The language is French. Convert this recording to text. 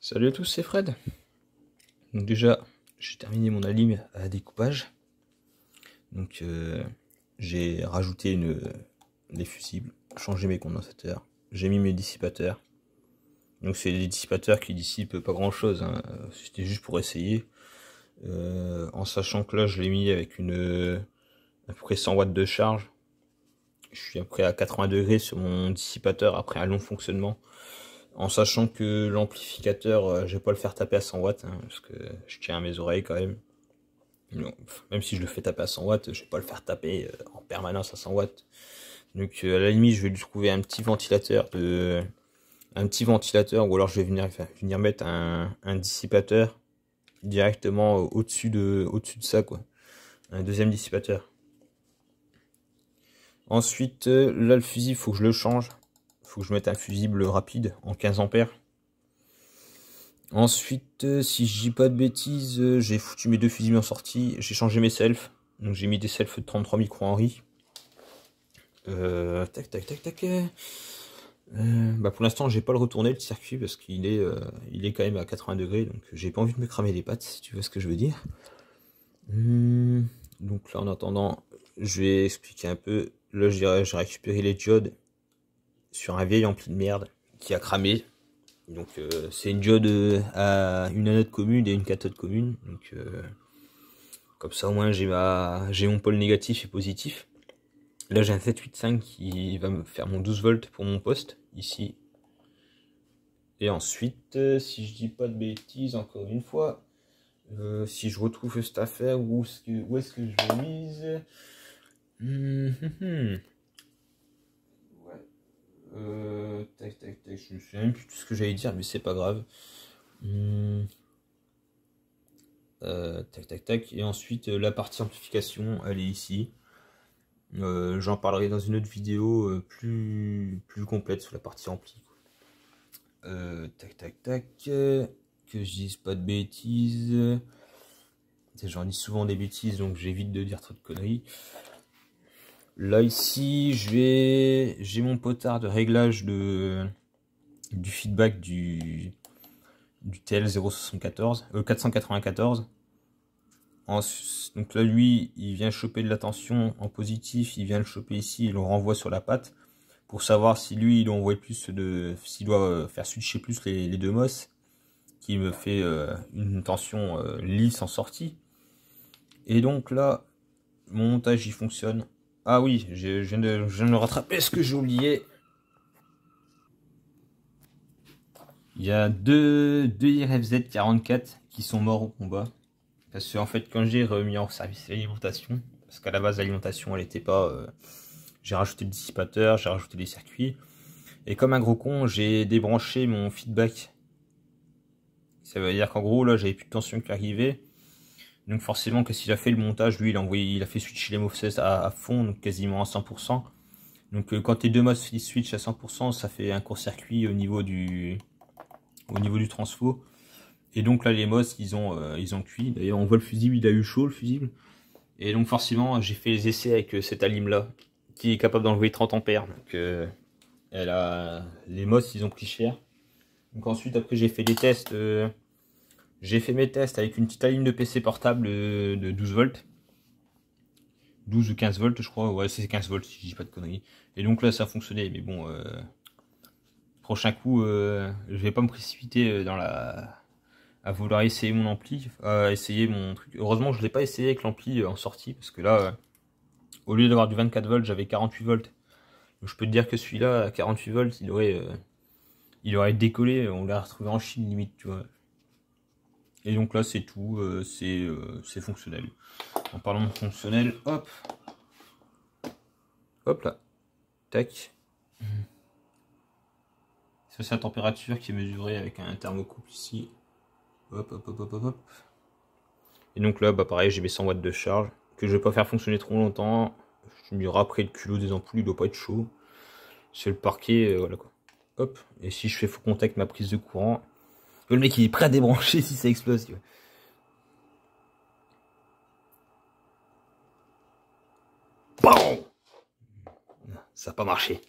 Salut à tous, c'est Fred. Donc déjà, j'ai terminé mon alim à découpage. Donc j'ai rajouté des fusibles, changé mes condensateurs, j'ai mis mes dissipateurs. Donc c'est des dissipateurs qui dissipent pas grand chose, hein. C'était juste pour essayer. En sachant que là je l'ai mis avec à peu près 100 watts de charge. Je suis à peu près à 80 degrés sur mon dissipateur après un long fonctionnement. En sachant que l'amplificateur, je vais pas le faire taper à 100 watts, hein, parce que je tiens à mes oreilles quand même. Non, même si je le fais taper à 100 watts, je vais pas le faire taper en permanence à 100 watts. Donc à la limite, je vais lui trouver un petit ventilateur ou alors je vais venir mettre un dissipateur directement au-dessus de ça, quoi. Un deuxième dissipateur. Ensuite, là le fusible, faut que je le change. Faut que je mette un fusible rapide en 15 ampères. Ensuite, si je dis pas de bêtises, j'ai foutu mes deux fusibles en sortie, j'ai changé mes selfs. Donc j'ai mis des selfs de 33 micro Henry. Bah pour l'instant j'ai pas le retourné le circuit parce qu'il est quand même à 80 degrés, donc j'ai pas envie de me cramer les pattes, si tu vois ce que je veux dire. Donc là en attendant, je vais expliquer un peu. Là j'ai récupéré les diodes sur un vieil ampli de merde qui a cramé. Donc c'est une diode à une anode commune et une cathode commune. Donc comme ça au moins j'ai mon pôle négatif et positif. Là j'ai un 785 qui va me faire mon 12 volts pour mon poste ici. Et ensuite, si je dis pas de bêtises, encore une fois, si je retrouve cette affaire, où est-ce que je l'ai mise? Tac, je me souviens même plus de ce que j'allais dire, mais c'est pas grave. Et ensuite, la partie amplification, elle est ici. J'en parlerai dans une autre vidéo plus complète sur la partie ampli. Que je dise pas de bêtises. J'en dis souvent des bêtises, donc j'évite de dire trop de conneries. Là ici, j'ai mon potard de réglage du feedback du TL074, 494. Donc là, lui, il vient choper de la tension en positif, il vient le choper ici, il le renvoie sur la patte pour savoir si lui, il envoie s'il doit faire switcher plus les deux MOS, qui me fait une tension lisse en sortie. Et donc là, mon montage il fonctionne. Ah oui, je viens de rattraper ce que j'ai oublié. Il y a deux IRFZ 44 qui sont morts au combat. Parce que en fait, quand j'ai remis en service l'alimentation, parce qu'à la base l'alimentation elle était pas, j'ai rajouté le dissipateur, j'ai rajouté les circuits, et comme un gros con, j'ai débranché mon feedback. Ça veut dire qu'en gros là, j'avais plus de tension qui arrivait. Donc forcément que s'il a fait le montage, lui il a fait switcher les MOSFET à fond, donc quasiment à 100%. Donc quand les deux MOS switch à 100%, ça fait un court-circuit au niveau du transfo. Et donc là les MOS ils ont cuit. D'ailleurs on voit le fusible, il a eu chaud le fusible. Et donc forcément j'ai fait les essais avec cette alim là, qui est capable d'enlever 30 ampères. Donc les MOS ils ont pris cher. Donc ensuite après j'ai fait des tests. J'ai fait mes tests avec une petite alim de PC portable de 12 volts. 12 ou 15 volts je crois, ouais c'est 15 volts si je dis pas de conneries. Et donc là ça a fonctionné, mais bon, prochain coup, je vais pas me précipiter à vouloir essayer mon ampli, essayer mon truc. Heureusement je l'ai pas essayé avec l'ampli en sortie, parce que là, au lieu d'avoir du 24 volts, j'avais 48 volts. Donc je peux te dire que celui-là, à 48 volts, il aurait décollé, on l'a retrouvé en Chine limite, tu vois. Et donc là c'est tout, c'est fonctionnel. En parlant de fonctionnel, hop là, tac. Ça c'est la température qui est mesurée avec un thermocouple ici. Hop. Et donc là, bah pareil, j'ai mes 100 watts de charge que je vais pas faire fonctionner trop longtemps. Je me dirai après le culot des ampoules, il doit pas être chaud. C'est le parquet, voilà quoi. Hop. Et si je fais faux contact ma prise de courant, le mec il est prêt à débrancher si ça explose. Tu vois. Bon, ça n'a pas marché.